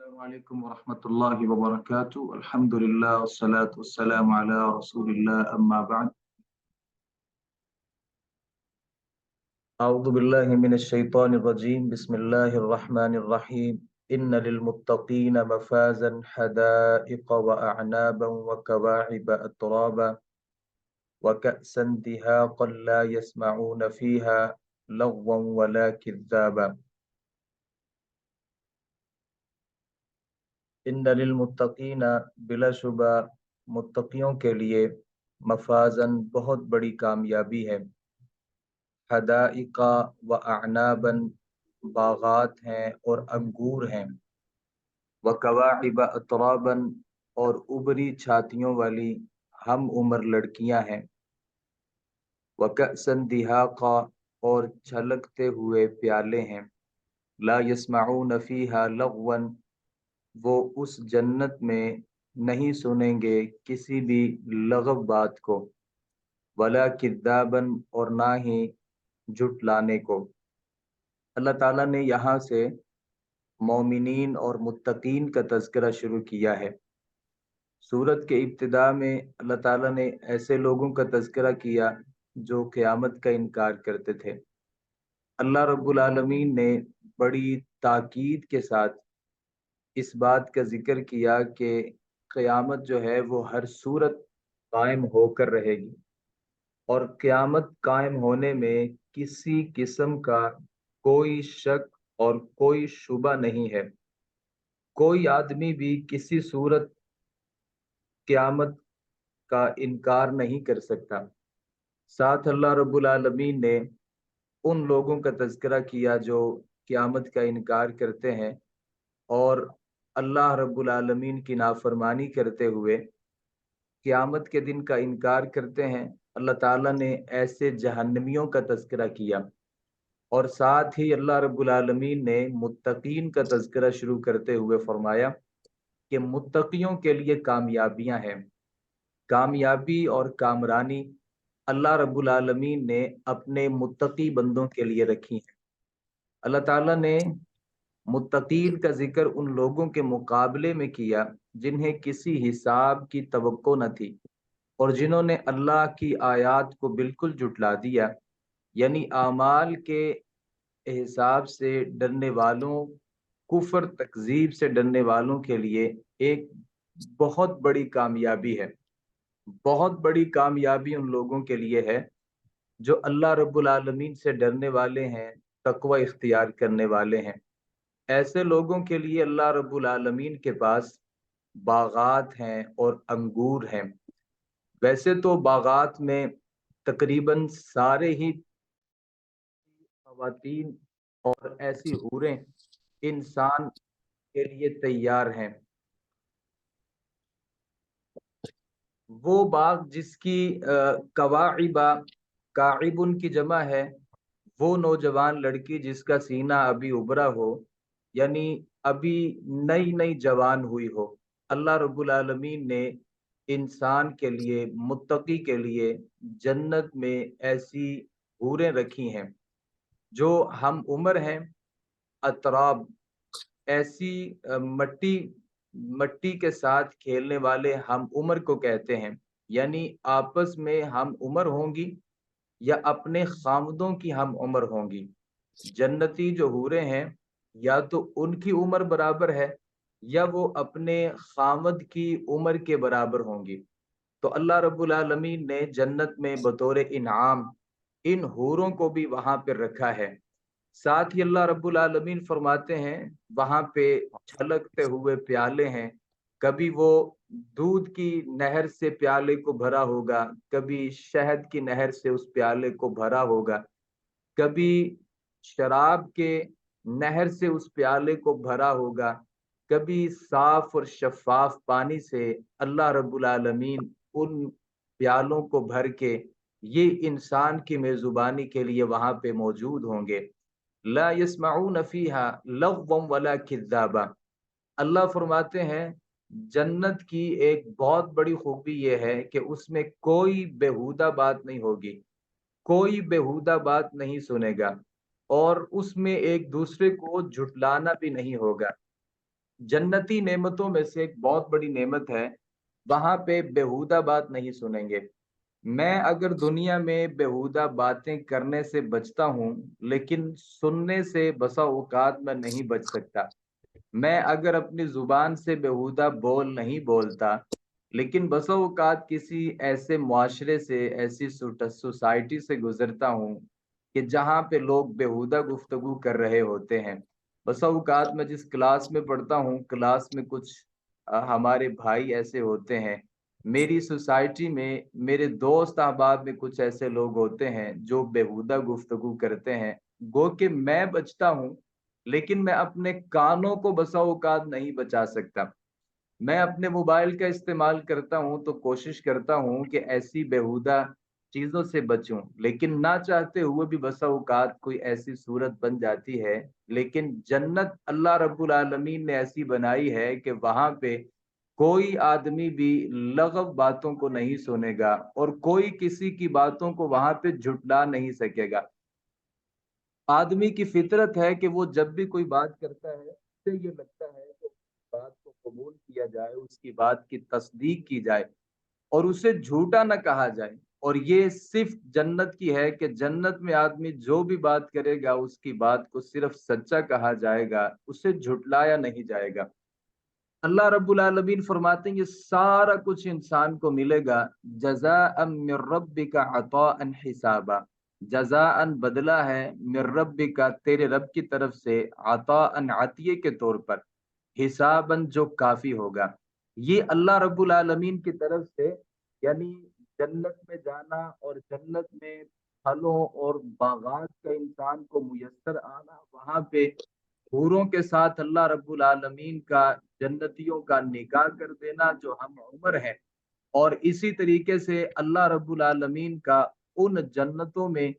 السلام علیکم ورحمۃ اللہ وبرکاتہ الحمد للہ والصلاة والسلام علی رسول اللہ اما بعد اعوذ باللہ من الشیطان الرجیم بسم اللہ الرحمن الرحیم ان للمتقین مفازا حدائق واعنابا وکواعب اترابا وکأسا دہاقا لا يسمعون فیها لغوا ولا کذابا ان للمتقین بلا شبہ متقیوں کے لیے مفازن بہت بڑی کامیابی ہے، حدائق و اعنابن باغات ہیں اور انگور ہیں، و کواعب اترابن اور ابری چھاتیوں والی ہم عمر لڑکیاں ہیں، و کأسن دہاقا اور چھلکتے ہوئے پیالے ہیں، لا یسمعون فیہا لغوا وہ اس جنت میں نہیں سنیں گے کسی بھی لغو بات کو، ولا کذابن اور نہ ہی جھٹلانے کو۔ اللہ تعالیٰ نے یہاں سے مومنین اور متقین کا تذکرہ شروع کیا ہے۔ سورت کے ابتداء میں اللہ تعالیٰ نے ایسے لوگوں کا تذکرہ کیا جو قیامت کا انکار کرتے تھے۔ اللہ رب العالمین نے بڑی تاکید کے ساتھ اس بات کا ذکر کیا کہ قیامت جو ہے وہ ہر صورت قائم ہو کر رہے گی، اور قیامت قائم ہونے میں کسی قسم کا کوئی شک اور کوئی شبہ نہیں ہے۔ کوئی آدمی بھی کسی صورت قیامت کا انکار نہیں کر سکتا۔ ساتھ اللہ رب العالمین نے ان لوگوں کا تذکرہ کیا جو قیامت کا انکار کرتے ہیں اور اللہ رب العالمین کی نافرمانی کرتے ہوئے قیامت کے دن کا انکار کرتے ہیں۔ اللہ تعالیٰ نے ایسے جہنمیوں کا تذکرہ کیا، اور ساتھ ہی اللہ رب العالمین نے متقین کا تذکرہ شروع کرتے ہوئے فرمایا کہ متقیوں کے لیے کامیابیاں ہیں۔ کامیابی اور کامرانی اللہ رب العالمین نے اپنے متقی بندوں کے لیے رکھی ہیں۔ اللہ تعالیٰ نے متقین کا ذکر ان لوگوں کے مقابلے میں کیا جنہیں کسی حساب کی توقع نہ تھی اور جنہوں نے اللہ کی آیات کو بالکل جھٹلا دیا، یعنی اعمال کے حساب سے ڈرنے والوں، کفر تکذیب سے ڈرنے والوں کے لیے ایک بہت بڑی کامیابی ہے۔ بہت بڑی کامیابی ان لوگوں کے لیے ہے جو اللہ رب العالمین سے ڈرنے والے ہیں، تقوی اختیار کرنے والے ہیں۔ ایسے لوگوں کے لیے اللہ رب العالمین کے پاس باغات ہیں اور انگور ہیں۔ ویسے تو باغات میں تقریباً سارے ہی خواتین اور ایسی حوریں انسان کے لیے تیار ہیں۔ وہ باغ جس کی کواعبہ، کاعبن کی جمع ہے وہ نوجوان لڑکی جس کا سینہ ابھی ابھرا ہو، یعنی ابھی نئی نئی جوان ہوئی ہو۔ اللہ رب العالمین نے انسان کے لیے، متقی کے لیے جنت میں ایسی حوریں رکھی ہیں جو ہم عمر ہیں۔ اطراب ایسی مٹی کے ساتھ کھیلنے والے ہم عمر کو کہتے ہیں، یعنی آپس میں ہم عمر ہوں گی یا اپنے خامدوں کی ہم عمر ہوں گی۔ جنتی جو حوریں ہیں یا تو ان کی عمر برابر ہے یا وہ اپنے خامد کی عمر کے برابر ہوں گی۔ تو اللہ رب العالمین نے جنت میں بطور انعام ان حوروں کو بھی وہاں پہ رکھا ہے۔ ساتھ ہی اللہ رب العالمین فرماتے ہیں وہاں پہ چھلکتے ہوئے پیالے ہیں، کبھی وہ دودھ کی نہر سے پیالے کو بھرا ہوگا، کبھی شہد کی نہر سے اس پیالے کو بھرا ہوگا، کبھی شراب کے نہر سے اس پیالے کو بھرا ہوگا، کبھی صاف اور شفاف پانی سے اللہ رب العالمین ان پیالوں کو بھر کے یہ انسان کی میزبانی کے لیے وہاں پہ موجود ہوں گے۔ لا يسمعون فيها لغوا ولا كذابا۔ اللہ فرماتے ہیں جنت کی ایک بہت بڑی خوبی یہ ہے کہ اس میں کوئی بےہودہ بات نہیں ہوگی، کوئی بےہودہ بات نہیں سنے گا، اور اس میں ایک دوسرے کو جھٹلانا بھی نہیں ہوگا۔ जन्नती नेमतों में से एक बहुत बड़ी नेमत है, वहां पे बेहुदा बात नहीं सुनेंगे। मैं अगर दुनिया में बेहुदा बातें करने से बचता हूँ, लेकिन सुनने से बसा औकात मैं नहीं बच सकता। मैं अगर अपनी जुबान से बेहुदा बोल नहीं बोलता, लेकिन बसा औकात किसी ऐसे मुआशरे से, ऐसी सोसाइटी से गुजरता हूँ कि जहाँ पे लोग बेहुदा गुफ्तगू कर रहे होते हैं। बसा औकात मैं जिस क्लास में पढ़ता हूँ, क्लास में कुछ हमारे भाई ऐसे होते हैं, मेरी सोसाइटी में मेरे दोस्त अहबाब में कुछ ऐसे लोग होते हैं जो बेहुदा गुफ्तगू करते हैं। गो कि मैं बचता हूँ, लेकिन मैं अपने कानों को बसा औकात नहीं बचा सकता। मैं अपने मोबाइल का इस्तेमाल करता हूँ तो कोशिश करता हूँ कि ऐसी बेहुदा चीजों से बचूं, लेकिन ना चाहते हुए भी बसा औकात कोई ऐसी सूरत बन जाती है। लेकिन जन्नत अल्लाह रब्बुल आलमीन ने ऐसी बनाई है कि वहां पे कोई आदमी भी लगव बातों को नहीं सुनेगा और कोई किसी की बातों को वहां पे झुटला नहीं सकेगा। आदमी की फितरत है कि वो जब भी कोई बात करता है, उसे ये लगता है कि बात को कबूल किया जाए, उसकी बात की तस्दीक की जाए और उसे झूठा न कहा जाए। और ये सिर्फ जन्नत की है कि जन्नत में आदमी जो भी बात करेगा, उसकी बात को सिर्फ सच्चा कहा जाएगा, उसे झुटलाया नहीं जाएगा। अल्लाह रब्बुल आलमीन फरमाते हैं ये सारा कुछ इंसान को मिलेगा, जज़ाअम मिर रब्बिका अताअन हिसाबा। जज़ाअन बदला है, मिर रब्बिका तेरे रब की तरफ से, अताअन अतिये के तौर पर, हिसाबन जो काफी होगा। ये अल्लाह रब्बुल आलमीन की तरफ से, यानी जन्नत में जाना और जन्नत में फलों और बागात का इंसान को मुयस्सर आना, वहां पे हूरों के साथ अल्लाह रब्बुल आलमीन का, जन्नतियों का निकाह कर देना जो हम उम्र है। और इसी तरीके से अल्लाह रब्बुल आलमीन का उन जन्नतों में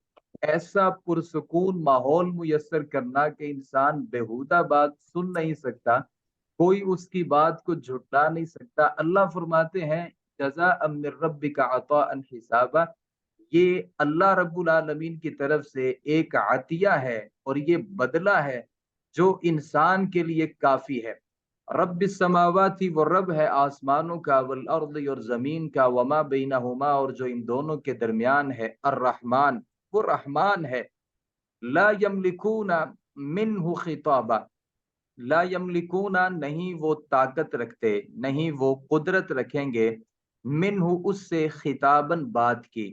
ऐसा पुरसकून माहौल मुयस्सर करना कि इंसान बेहुदा बात सुन नहीं सकता, कोई उसकी बात को झुटला नहीं सकता। अल्लाह फरमाते हैं जज़ा मिर रब्बिका अताअन हिसाबा, ये अल्लाह रब्बुल आलमीन की तरफ से एक अतिया है और ये बदला है जो इंसान के लिए काफी है। रब्बिस समावाती, वो रब है आसमानों का, वल अर्द और जमीन का, वमा बैनहुमा और जो इन दोनों के दरमियान है, अर रहमान, वो रहमान है। ला यमलिकूना मिन्हु खिताबा, ला यमलिकूना नहीं वो ताकत रखते, नहीं वो कुदरत रखेंगे, मिन्हु उससे, खिताबन बात की।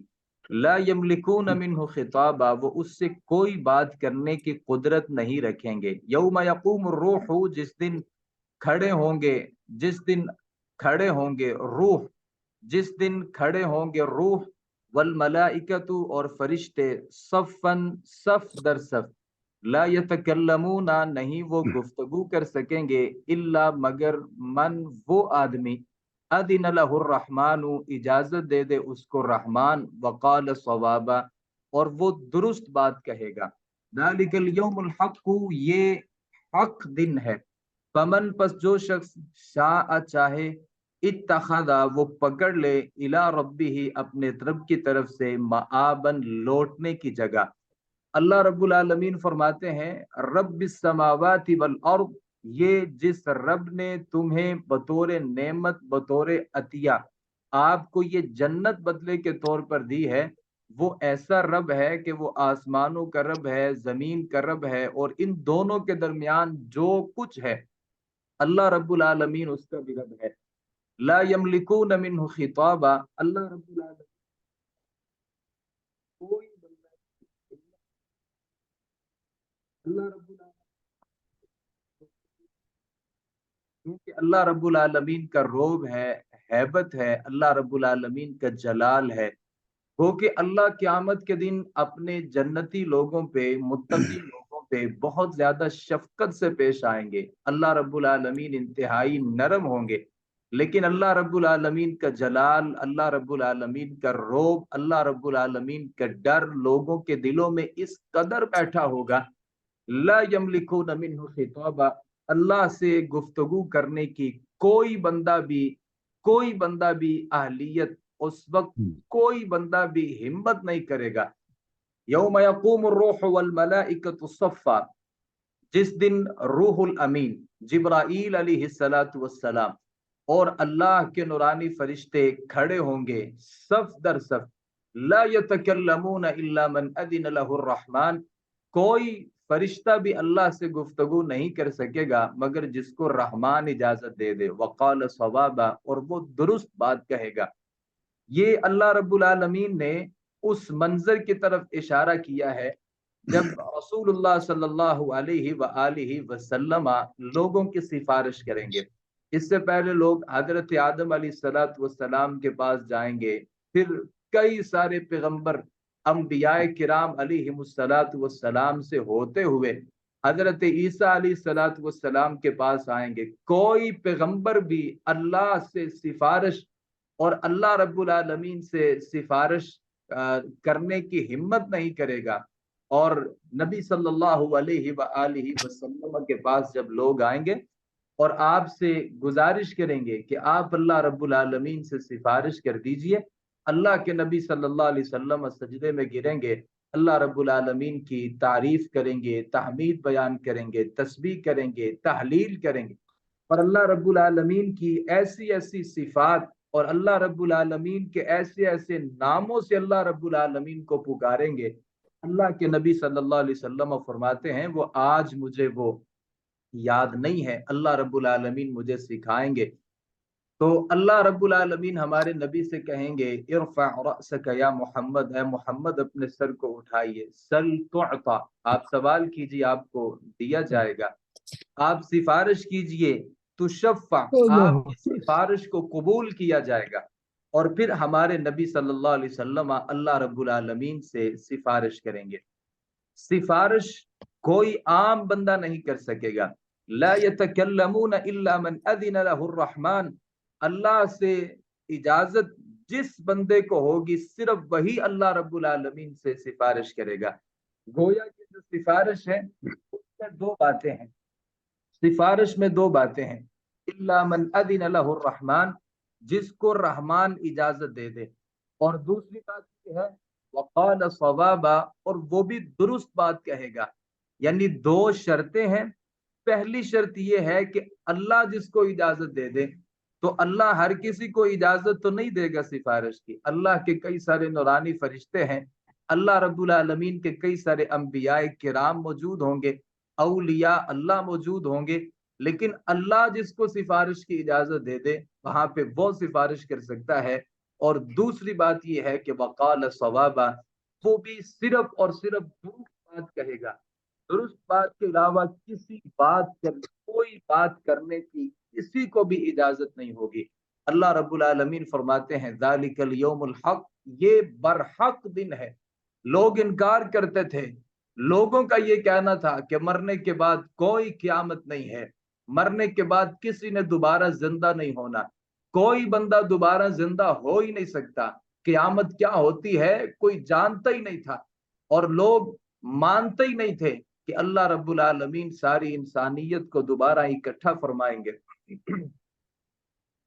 ला यमलिकून मिन्हु खिताबा, वो उससे कोई बात करने की कुदरत नहीं रखेंगे। यौम यकूम रूह, जिस दिन खड़े होंगे, जिस दिन खड़े होंगे रूह, जिस दिन खड़े होंगे रूह, वल मलाइकतु और फरिश्ते, सफ़न सफ दर सफ, ला यतकल्लमूना नहीं वो गुफ्तगू कर सकेंगे, इल्ला मगर, मन वो आदमी, अदिन लहुर रहमानु इजाजत दे दे उसको रहमान, वकाल सवाबा और वो दुरुस्त बात कहेगा। दालिकल यौमुल हक़्क़ु, ये हक दिन है। फमन पस जो शख्स, शाह चाहे, इत्तखदा वो पकड़ ले, इला रब्बी ही अपने रब की तरफ से, माआबन लौटने की जगह। अल्लाह रब्बुल आलमीन फरमाते हैं रब्बिस समावाति वल अर्द, ये जिस रब ने तुम्हें बतौर नेमत, बतौर अतिया आपको ये जन्नत बदले के तौर पर दी है, वो ऐसा रब है कि वो आसमानों का रब है, जमीन का रब है और इन दोनों के दरमियान जो कुछ है, अल्लाह रब्बुल आलमीन उसका भी रब है। ला यमलिकून मिन्हु खिताबा, अल्लाह रब्बुल आलमीन कोई बंदा, अल्लाह रब्बुल आलमीन, क्योंकि अल्लाह रब्बुल आलमीन का रोब है, हैबत है, अल्लाह रब्बुल आलमीन का जलाल है। वो कि अल्लाह क़यामत के दिन अपने जन्नती लोगों पे, मुत्तकी लोगों पे बहुत ज्यादा शफकत से पेश आएंगे। अल्लाह रब्बुल आलमीन इंतहाई नरम होंगे, लेकिन अल्लाह रब्बुल आलमीन का जलाल, अल्लाह रब्बुल आलमीन का रोब, अल्लाह रब्बुल आलमीन का डर लोगों के दिलों में इस कदर बैठा होगा, ला यमलिकून मिन्हु खिताबा, अल्लाह से गुफ्तगू करने की कोई बंदा भी अहलियत उस वक्त, कोई बंदा भी हिम्मत नहीं करेगा। यौम यकूम रूह वल मलाइकतु सफ़ा, जिस दिन रूहुल अमीन जिब्राईल अलैहिस्सलातु वस्सलाम और अल्लाह के नूरानी फरिश्ते खड़े होंगे सफ दर सफ, ला यतकल्लमून इल्ला मन अदिन लहुर रहमान, कोई फरिश्ता भी अल्लाह से गुफ्तगू नहीं कर सकेगा मगर जिसको रहमान इजाजत दे दे, वक़ाल सवाबा, और वो दुरुस्त बात कहेगा। ये अल्लाह रब्बुल आलमीन ने उस मंजर की तरफ इशारा किया है जब रसूलुल्लाह सल्लल्लाहु अलैहि व आलिहि वसल्लम लोगों की सिफारिश करेंगे। इससे पहले लोग हजरत आदम अलैहिस्सलातु वस्सलाम के पास जाएंगे, फिर कई सारे पैगंबर अंबियाए किराम अलैहिमुस्सलातु वस्सलाम से होते हुए हजरत ईसा अलैहिस्सलातु वस्सलाम के पास आएंगे। कोई पैगंबर भी अल्लाह से सिफारिश और अल्लाह रब्बुल आलमीन से सिफारिश करने की हिम्मत नहीं करेगा। और नबी सल्लल्लाहु अलैहि व आलिहि वसल्लम के पास जब लोग आएंगे और आपसे गुजारिश करेंगे कि आप अल्लाह रब्बुल आलमीन से सिफारिश कर दीजिए, अल्लाह के नबी सल्लल्लाहु अलैहि वसल्लम सजदे में गिरेंगे, अल्लाह रब्बुल आलमीन की तारीफ करेंगे, तहमीद बयान करेंगे, तस्बीह करेंगे, तहलील करेंगे, और अल्लाह रब्बुल आलमीन की ऐसी ऐसी सिफात और अल्लाह रब्बुल आलमीन के ऐसे ऐसे नामों से अल्लाह रब्बुल आलमीन को पुकारेंगे। अल्लाह के नबी सल्लल्लाहु अलैहि वसल्लम फरमाते हैं वो आज मुझे वो याद नहीं है, अल्लाह रब्बुल आलमीन मुझे सिखाएंगे। तो अल्लाह रब्बुल आलमीन हमारे नबी से कहेंगे, इरफा रअसक या मोहम्मद, है मोहम्मद अपने सर को उठाइए, सल तुअता, आप सवाल कीजिए आपको दिया जाएगा, आप सिफारिश कीजिए, तुशफ़्फ़ा, आपकी सिफारिश को कबूल किया जाएगा। और फिर हमारे नबी सल्लल्लाहु अलैहि वसल्लम अल्लाह रब्बुल आलमीन से सिफारिश करेंगे। सिफारिश कोई आम बंदा नहीं कर सकेगा। ला यतकल्लमून इल्ला मन अज़िन लहुर रहमान, अल्लाह से इजाजत जिस बंदे को होगी सिर्फ वही अल्लाह रब्बुल आलमीन से सिफारिश करेगा। गोया की जो सिफारिश है उसमें दो बातें हैं, सिफारिश में दो बातें हैं, इल्ला मन अदिन लहुर रहमान, जिसको रहमान इजाजत दे दे, और दूसरी बात ये है वक़ाल सवाबा, और वो भी दुरुस्त बात कहेगा। यानी दो शर्तें हैं। पहली शर्त ये है कि अल्लाह जिसको इजाजत दे दे, तो अल्लाह हर किसी को इजाजत तो नहीं देगा सिफारिश की। अल्लाह के कई सारे नूरानी फरिश्ते हैं, अल्लाह रब्बुल आलमीन के कई सारे अंबियाए किराम मौजूद होंगे, औलिया अल्लाह मौजूद होंगे, लेकिन अल्लाह जिसको सिफारिश की इजाजत दे दे वहां पे वो सिफारिश कर सकता है। और दूसरी बात यह है कि वक़ाल सवाबा, वो भी सिर्फ और सिर्फ दुरुस्त बात कहेगा। दुरुस्त बात के अलावा किसी बात कर कोई बात करने की किसी को भी इजाजत नहीं होगी। अल्लाह रब्बुल आलमीन फरमाते हैं ज़ालिकल यौमुल हक, ये बरहक दिन है। लोग इनकार करते थे, लोगों का ये कहना था कि मरने के बाद कोई क़यामत नहीं है, मरने के बाद किसी ने दोबारा जिंदा नहीं होना, कोई बंदा दोबारा जिंदा हो ही नहीं सकता, क़यामत क्या होती है कोई जानता ही नहीं था। और लोग मानते ही नहीं थे कि अल्लाह रब्बुल आलमीन सारी इंसानियत को दोबारा इकट्ठा फरमाएंगे।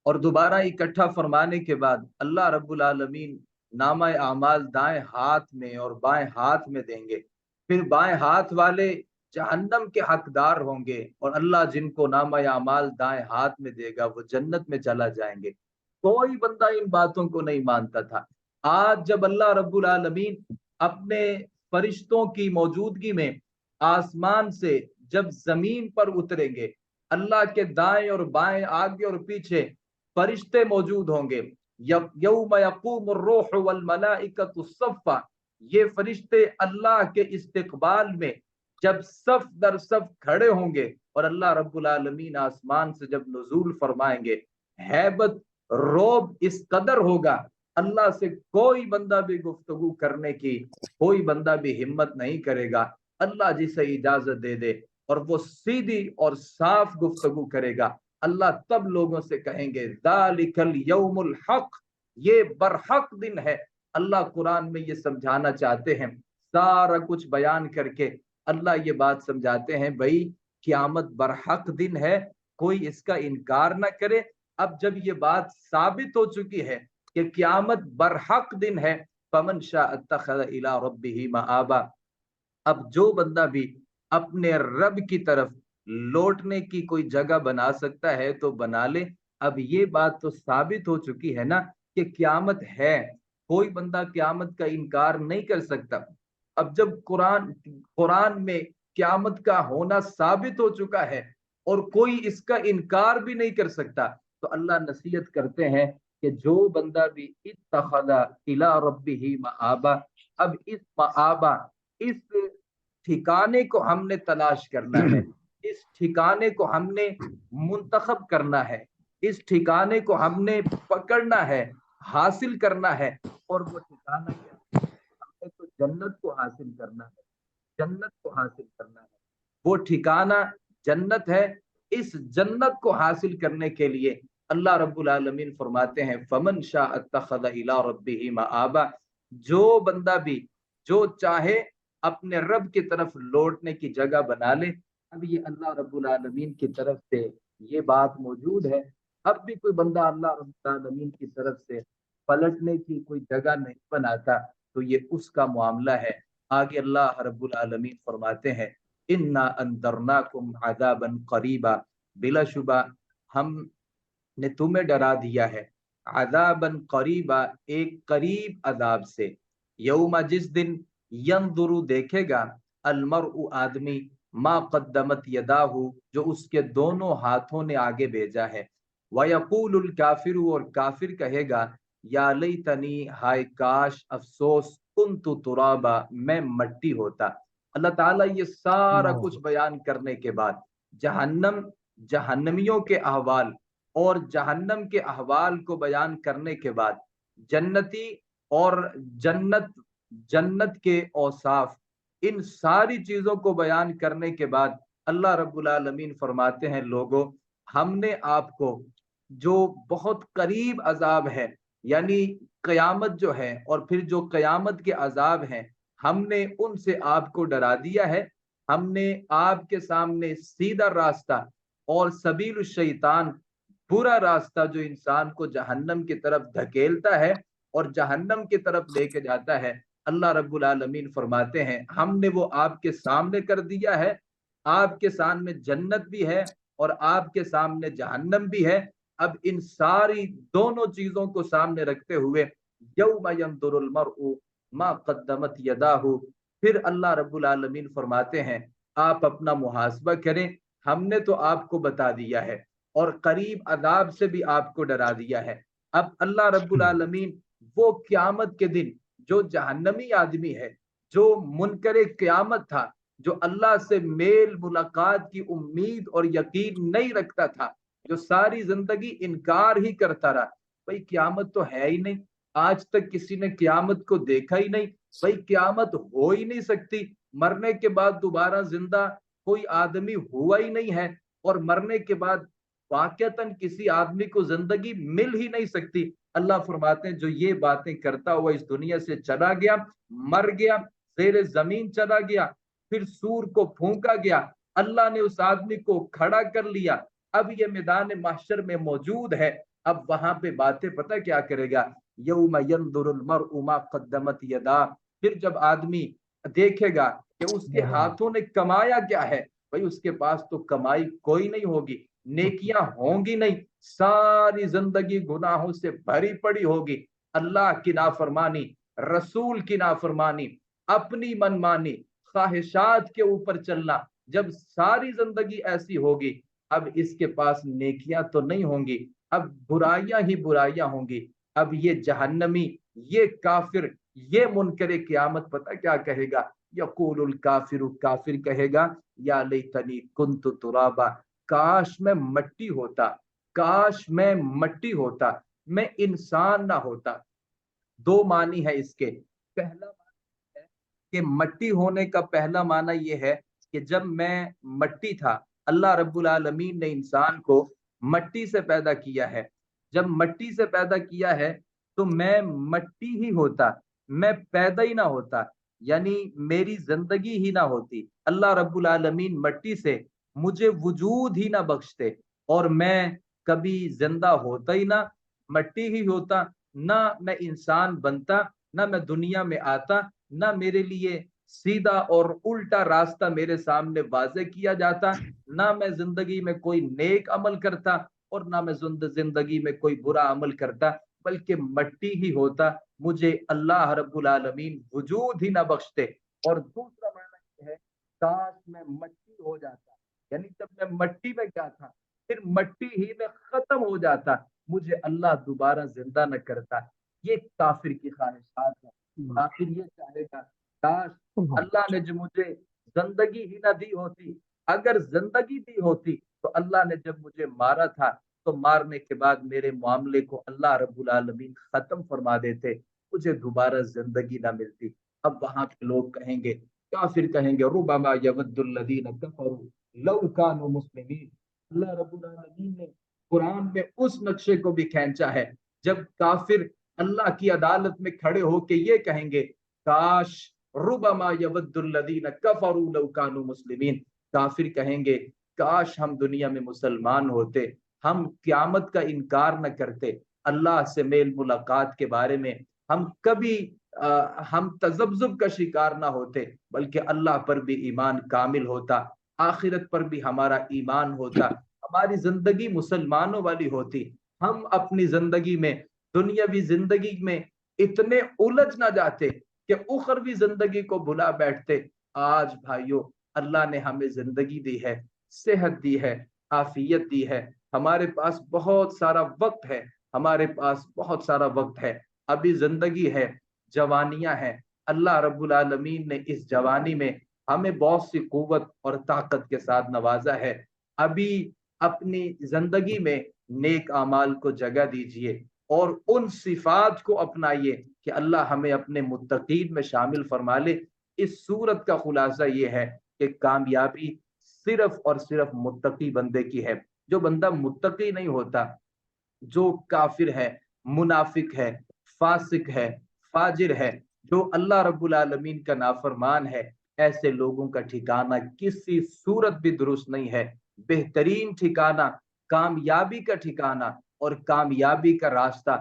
और दोबारा इकट्ठा फरमाने के बाद अल्लाह रब्बुल आलमीन नामा आमाल दाएं हाथ में और बाएं हाथ में देंगे। फिर बाएं हाथ वाले जहन्नम के हकदार होंगे और अल्लाह जिनको नामा आमाल दाएं हाथ में देगा वो जन्नत में चला जाएंगे। कोई बंदा इन बातों को नहीं मानता था। आज जब अल्लाह रब्बुल आलमीन अपने फरिश्तों की मौजूदगी में आसमान से जब जमीन पर उतरेंगे, अल्लाह के दाएं और बाएं आगे और पीछे फरिश्ते मौजूद होंगे। यौम यक़ूमुर रूह वल मलाइकतु सफ़्फ़ा, ये फरिश्ते अल्लाह के इस्तकबाल में जब सफ दर सफ खड़े होंगे और अल्लाह रब्बुल आलमीन आसमान से जब नुज़ूल फरमाएंगे, हैबत रोब इस कदर होगा, अल्लाह से कोई बंदा भी गुफ्तगू करने की कोई बंदा भी हिम्मत नहीं करेगा। अल्लाह जिसे इजाजत दे दे और वो सीधी और साफ गुफ्तगू करेगा। अल्लाह तब लोगों से कहेंगे ज़ालिकल यौमुल हक, ये बरहक दिन है। अल्लाह कुरान में ये समझाना चाहते हैं, सारा कुछ बयान करके अल्लाह ये बात समझाते हैं, भाई क़यामत बरहक दिन है, कोई इसका इनकार ना करे। अब जब ये बात साबित हो चुकी है कि क़यामत बरहक दिन है, फमन शाअ इत्तखज़ इला रब्बिही मआबा, अब जो बंदा भी अपने रब की तरफ लौटने की कोई जगह बना सकता है तो बना ले। अब ये बात तो साबित हो चुकी है ना कि क्यामत है, कोई बंदा क्यामत का इनकार नहीं कर सकता। अब जब कुरान कुरान में क्यामत का होना साबित हो चुका है और कोई इसका इनकार भी नहीं कर सकता, तो अल्लाह नसीहत करते हैं कि जो बंदा भी इत्तखज़ा इला रब्बिही मआबा, अब इस मआबा, इस ठिकाने को हमने तलाश करना है, इस ठिकाने को हमने मुंतखब करना है, इस ठिकाने को हमने पकड़ना है, हासिल करना है। और वो ठिकाना क्या है? हमने तो जन्नत को हासिल करना है, जन्नत को हासिल करना है। वो ठिकाना जन्नत है। इस जन्नत को हासिल करने के लिए अल्लाह रब्बुल आलमीन फरमाते हैं फमन शाअ अत्तखज़ इला रब्बिही मआबा, जो बंदा भी जो चाहे अपने रब की तरफ लौटने की जगह बना ले। अब ये अल्लाह रब्बुल आलमीन की तरफ से ये बात मौजूद है। अब भी कोई बंदा अल्लाह रब्बुल आलमीन की तरफ से पलटने की कोई जगह नहीं बनाता तो ये उसका मामला है। आगे अल्लाह रब्बुल आलमीन फरमाते हैं इन्ना अंदरनाकुम अज़ाबन करीबा, बिलाशुबा हमने तुम्हें डरा दिया है, अज़ाबन करीबा, एक करीब अजाब से। यौमा, जिस दिन यंदुरु देखेगा, अलमरउ आदमी, मा कद्दमत यदाहु, जो उसके दोनों हाथों ने आगे भेजा है। वयकूलुल काफिरु, और काफिर कहेगा या लैतनी, हाय काश, अफसोस, कुन्तु तुराबा, मैं मट्टी होता। अल्लाह ताला ये सारा अल्लाह कुछ बयान करने के बाद जहन्नम, जहन्नमियों के अहवाल और जहन्नम के अहवाल को बयान करने के बाद जन्नती और जन्नत जन्नत के औसाफ, इन सारी चीजों को बयान करने के बाद अल्लाह रब्बुल आलमीन फरमाते हैं लोगों, हमने आपको जो बहुत करीब अजाब है, यानी कयामत जो है और फिर जो कयामत के अजाब हैं, हमने उनसे आपको डरा दिया है। हमने आपके सामने सीधा रास्ता और सबील शैतान, बुरा रास्ता जो इंसान को जहन्नम की तरफ धकेलता है और जहन्नम की तरफ लेके जाता है, अल्लाह रब्बुल आलमीन फरमाते हैं हमने वो आपके सामने कर दिया है। आपके सामने जन्नत भी है और आपके सामने जहन्नम भी है। अब इन सारी दोनों चीजों को सामने रखते हुए यौम यंदुरुल मरउ मा कद्दमत यदाहु, फिर अल्लाह रब्बुल आलमीन फरमाते हैं आप अपना मुहासबा करें, हमने तो आपको बता दिया है और करीब अदाब से भी आपको डरा दिया है। अब अल्लाह रब्बुल आलमीन वो क्यामत के दिन जो जहन्नमी आदमी है, जो मुनकरे क्यामत था, जो अल्लाह से मेल मुलाकात की उम्मीद और यकीन नहीं रखता था, जो सारी जिंदगी इनकार ही करता रहा, भाई क्यामत तो है ही नहीं, आज तक किसी ने क्यामत को देखा ही नहीं, भाई क्यामत हो ही नहीं सकती, मरने के बाद दोबारा जिंदा कोई आदमी हुआ ही नहीं है और मरने के बाद वाकयातन किसी आदमी को जिंदगी मिल ही नहीं सकती। अल्लाह फरमाते हैं जो ये बातें करता हुआ इस दुनिया से चला गया, मर गया, जेर जमीन चला गया, फिर सूर को फूंका गया, अल्लाह ने उस आदमी को खड़ा कर लिया, अब ये मैदान महशर में मौजूद है। अब वहां पे बातें पता क्या करेगा, यौम यंदुरुल मरउ मा कद्दमत यदा, फिर जब आदमी देखेगा कि उसके हाथों ने कमाया क्या है, भाई उसके पास तो कमाई कोई नहीं होगी, नेकियां होंगी नहीं, सारी जिंदगी गुनाहों से भरी पड़ी होगी। अल्लाह की नाफरमानी, रसूल की नाफरमानी, अपनी मनमानी, ख्वाहिशात के ऊपर चलना, जब सारी जिंदगी ऐसी होगी, अब इसके पास नेकियां तो नहीं होंगी, अब बुराइयां ही बुराइयां होंगी। अब ये जहन्नमी, ये काफिर, ये मुनकरे क़यामत पता क्या कहेगा, यकूलुल काफिरु, काफिर कहेगा या लैतनी कुन्तु तुराबा, काश मैं मट्टी होता, काश मैं मट्टी होता, मैं इंसान ना होता। दो मानी है इसके। पहला माना है कि मट्टी होने का पहला माना यह है कि जब मैं मट्टी था, अल्लाह रब्बुल आलमीन ने इंसान को मट्टी से पैदा किया है। जब मट्टी से पैदा किया है तो मैं मट्टी ही होता, मैं पैदा ही ना होता, यानी मेरी जिंदगी ही ना होती। अल्लाह रब्बुल आलमीन मट्टी से मुझे वजूद ही ना बख्शते और मैं कभी जिंदा होता ही ना, मट्टी ही होता, ना मैं इंसान बनता, ना मैं दुनिया में आता, ना मेरे लिए सीधा और उल्टा रास्ता मेरे सामने वाज़े किया जाता, ना मैं जिंदगी में कोई नेक अमल करता और ना मैं जिंदगी में कोई बुरा अमल करता, बल्कि मट्टी ही होता, मुझे अल्लाह रब्बुल आलमीन वजूद ही ना बख्शते। और दूसरा माना ये है, काश मैं मट्टी हो जाता, यानी जब मैं मट्टी में गया था फिर मट्टी ही में खत्म हो जाता, मुझे अल्लाह दोबारा जिंदा न करता। ये काफिर की ख्वाहिशात है। काफिर ये चाहेगा, काश अल्लाह ने जो मुझे जिंदगी ही ना दी होती, अगर जिंदगी दी होती तो अल्लाह ने जब मुझे मारा था तो मारने के बाद मेरे मामले को अल्लाह रब्बुल आलमीन खत्म फरमा देते, मुझे दोबारा जिंदगी ना मिलती। अब वहां के लोग कहेंगे, काफिर कहेंगे, रुबमा यवद्दुल्लज़ीना कफरू लौ कानू मुस्लिमीन। अल्लाह रब्बुल आलमीन ने कुरान में उस नक्शे को भी खींचा है जब काफिर अल्लाह की अदालत में खड़े होके ये कहेंगे, काश रुबमा यवद्दुल्लज़ीना कफरू लौ कानू मुस्लिमीन। काफिर कहेंगे, काश हम दुनिया में मुसलमान होते, हम क्यामत का इनकार न करते, अल्लाह से मेल मुलाकात के बारे में हम कभी हम तजब्जुब का शिकार ना होते, बल्कि अल्लाह पर भी ईमान कामिल होता, आखिरत पर भी हमारा ईमान होता, हमारी जिंदगी मुसलमानों वाली होती। हम अपनी जिंदगी में, दुनियावी जिंदगी में इतने उलझ ना जाते कि उखरवी जिंदगी को भुला बैठते। आज भाइयों, अल्लाह ने हमें जिंदगी दी है, सेहत दी है, आफियत दी है, हमारे पास बहुत सारा वक्त है, हमारे पास बहुत सारा वक्त है, अभी जिंदगी है, जवानियां हैं। अल्लाह रब्बुल आलमीन ने इस जवानी में हमें बहुत सी कुव्वत और ताकत के साथ नवाजा है। अभी अपनी जिंदगी में नेक अमाल को जगह दीजिए और उन सिफात को अपनाइए कि अल्लाह हमें अपने मुत्तकीन में शामिल फरमा ले। इस सूरत का खुलासा ये है कि कामयाबी सिर्फ और सिर्फ मुत्तकी बंदे की है। जो बंदा मुत्तकी नहीं होता, जो काफिर है, मुनाफिक है, फासिक है, फाजिर है, जो अल्लाह रब्बुल आलमीन का नाफरमान है, ऐसे लोगों का ठिकाना किसी सूरत भी दुरुस्त नहीं है। बेहतरीन ठिकाना, कामयाबी का ठिकाना और कामयाबी का रास्ता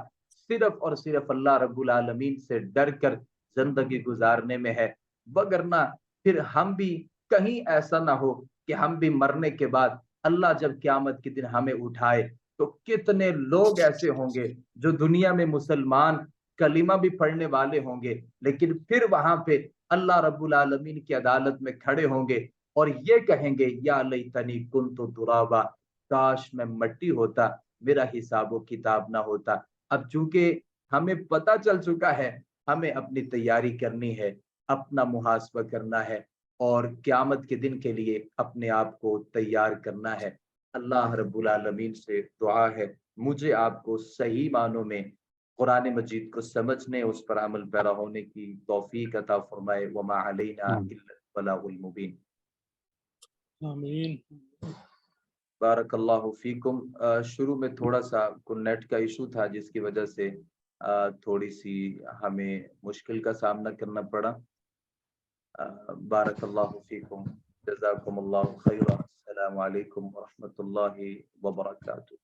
सिर्फ और सिर्फ अल्लाह रब्बुल आलमीन से डर कर जिंदगी गुजारने में है। वगरना फिर हम भी कहीं ऐसा ना हो कि हम भी मरने के बाद अल्लाह जब क्यामत के दिन हमें उठाए तो कितने लोग ऐसे होंगे जो दुनिया में मुसलमान कलीमा भी पढ़ने वाले होंगे, लेकिन फिर वहां पे अल्लाह रब्बुल आलमीन की अदालत में खड़े होंगे और ये कहेंगे, या लैतनी कुन्तु तुराबा, काश मैं मट्टी होता, मेरा हिसाब किताब ना होता। अब चूंकि हमें पता चल चुका है, हमें अपनी तैयारी करनी है, अपना मुहासबा करना है और क्यामत के दिन के लिए अपने आप को तैयार करना है। अल्लाह रब्बुल आलमीन से दुआ है, मुझे आपको सही मानों में कुरान मजीद को समझने, उस पर अमल पैरा होने की तौफीक अता फरमाए। वमा अलैना इल्लल बलागुल मुबीन। आमीन। बारकल्लाहु फीकुम। शुरू में थोड़ा सा नेट का इशू था जिसकी वजह से थोड़ी सी हमें मुश्किल का सामना करना पड़ा। बारकल्लाहु फीकुम, जज़ाकुमुल्लाहु खैरा। अस्सलामु अलैकुम व रहमतुल्लाहि व बरकातुहू।